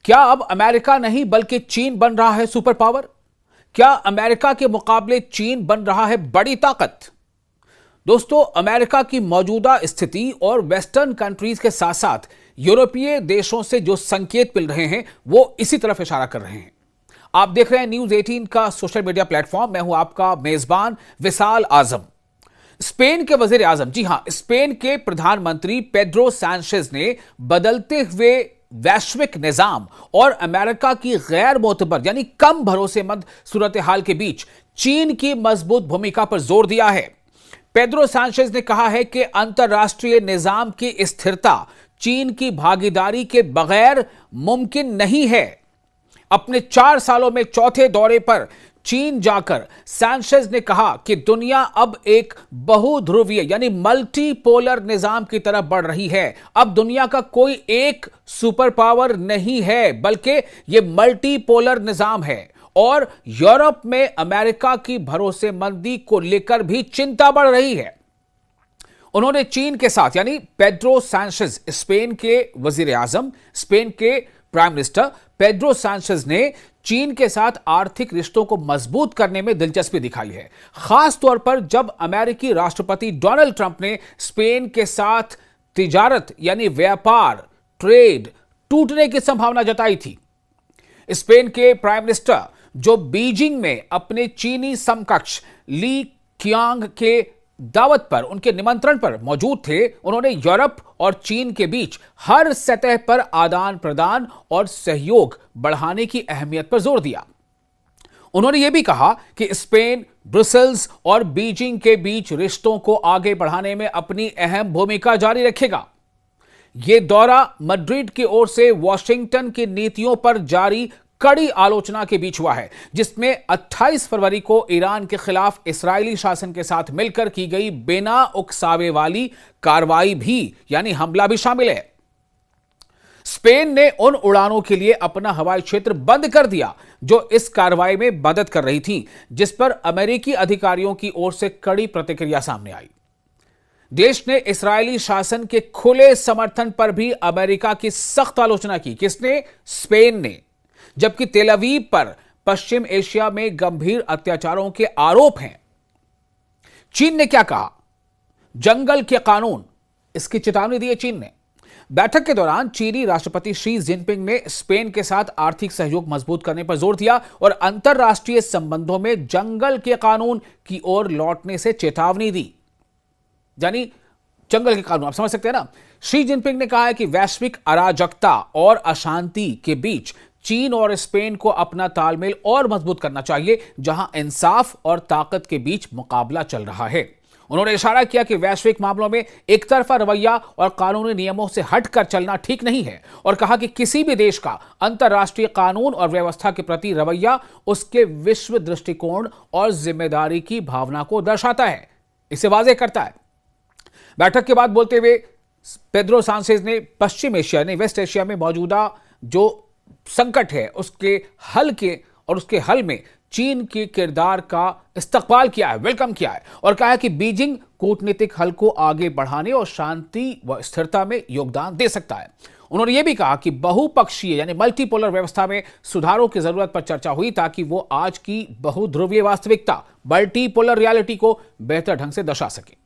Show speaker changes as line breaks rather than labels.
क्या अब अमेरिका नहीं बल्कि चीन बन रहा है सुपर पावर? क्या अमेरिका के मुकाबले चीन बन रहा है बड़ी ताकत? दोस्तों, अमेरिका की मौजूदा स्थिति और वेस्टर्न कंट्रीज के साथ साथ यूरोपीय देशों से जो संकेत मिल रहे हैं वो इसी तरफ इशारा कर रहे हैं। आप देख रहे हैं न्यूज 18 का सोशल मीडिया प्लेटफॉर्म। मैं हूं आपका मेजबान विशाल आजम। स्पेन के वजीर आजम, जी हां, स्पेन के प्रधानमंत्री पेड्रो सैंचेज ने बदलते हुए वैश्विक निजाम और अमेरिका की गैर मोतबर यानी कम भरोसेमंद सूरत हाल के बीच चीन की मजबूत भूमिका पर जोर दिया है। पेड्रो सैंचेज ने कहा है कि अंतर्राष्ट्रीय निजाम की स्थिरता चीन की भागीदारी के बगैर मुमकिन नहीं है। अपने 4 सालों में चौथे दौरे पर चीन जाकर सैंचेज ने कहा कि दुनिया अब एक बहुध्रुवीय यानी मल्टीपोलर निजाम की तरफ बढ़ रही है। अब दुनिया का कोई एक सुपर पावर नहीं है, बल्कि यह मल्टीपोलर निजाम है। और यूरोप में अमेरिका की भरोसेमंदी को लेकर भी चिंता बढ़ रही है। उन्होंने चीन के साथ यानी पेड्रो सैंचेज, स्पेन के वजीर आजम, स्पेन के प्राइम मिनिस्टर पेड्रो सैंचेज ने चीन के साथ आर्थिक रिश्तों को मजबूत करने में दिलचस्पी दिखाई है, खास तौर पर जब अमेरिकी राष्ट्रपति डोनाल्ड ट्रंप ने स्पेन के साथ तिजारत यानी व्यापार, ट्रेड टूटने की संभावना जताई थी। स्पेन के प्राइम मिनिस्टर जो बीजिंग में अपने चीनी समकक्ष ली क्यांग के दावत पर, उनके निमंत्रण पर मौजूद थे, उन्होंने यूरोप और चीन के बीच हर सतह पर आदान प्रदान और सहयोग बढ़ाने की अहमियत पर जोर दिया। उन्होंने यह भी कहा कि स्पेन ब्रुसेल्स और बीजिंग के बीच रिश्तों को आगे बढ़ाने में अपनी अहम भूमिका जारी रखेगा। यह दौरा मैड्रिड की ओर से वॉशिंगटन की नीतियों पर जारी कड़ी आलोचना के बीच हुआ है, जिसमें 28 फरवरी को ईरान के खिलाफ इस्राएली शासन के साथ मिलकर की गई बिना उकसावे वाली कार्रवाई भी यानी हमला भी शामिल है। स्पेन ने उन उड़ानों के लिए अपना हवाई क्षेत्र बंद कर दिया जो इस कार्रवाई में मदद कर रही थी, जिस पर अमेरिकी अधिकारियों की ओर से कड़ी प्रतिक्रिया सामने आई। देश ने इस्राएली शासन के खुले समर्थन पर भी अमेरिका की सख्त आलोचना की। किसने? स्पेन ने। जबकि तेल अवीव पर पश्चिम एशिया में गंभीर अत्याचारों के आरोप हैं। चीन ने क्या कहा? जंगल के कानून, इसकी चेतावनी दी है चीन ने। बैठक के दौरान चीनी राष्ट्रपति शी जिनपिंग ने स्पेन के साथ आर्थिक सहयोग मजबूत करने पर जोर दिया और अंतरराष्ट्रीय संबंधों में जंगल के कानून की ओर लौटने से चेतावनी दी। यानी जंगल के कानून, आप समझ सकते हैं ना। शी जिनपिंग ने कहा है कि वैश्विक अराजकता और अशांति के बीच चीन और स्पेन को अपना तालमेल और मजबूत करना चाहिए, जहां इंसाफ और ताकत के बीच मुकाबला चल रहा है। उन्होंने इशारा किया कि वैश्विक मामलों में एक तरफा रवैया और कानूनी नियमों से हटकर चलना ठीक नहीं है और कहा कि किसी भी देश का अंतर्राष्ट्रीय कानून और व्यवस्था के प्रति रवैया उसके विश्व दृष्टिकोण और जिम्मेदारी की भावना को दर्शाता है, इसे वाज़ेह करता है। बैठक के बाद बोलते हुए पेड्रो सैंचेज ने पश्चिम एशिया यानी वेस्ट एशिया में मौजूदा जो संकट है उसके हल में चीन के किरदार का इस्तकबाल किया है, वेलकम किया है और कहा है कि बीजिंग कूटनीतिक हल को आगे बढ़ाने और शांति व स्थिरता में योगदान दे सकता है। उन्होंने यह भी कहा कि बहुपक्षीय यानी मल्टीपोलर व्यवस्था में सुधारों की जरूरत पर चर्चा हुई ताकि वो आज की बहुध्रुवीय वास्तविकता, मल्टीपोलर रियलिटी को बेहतर ढंग से दर्शा सके।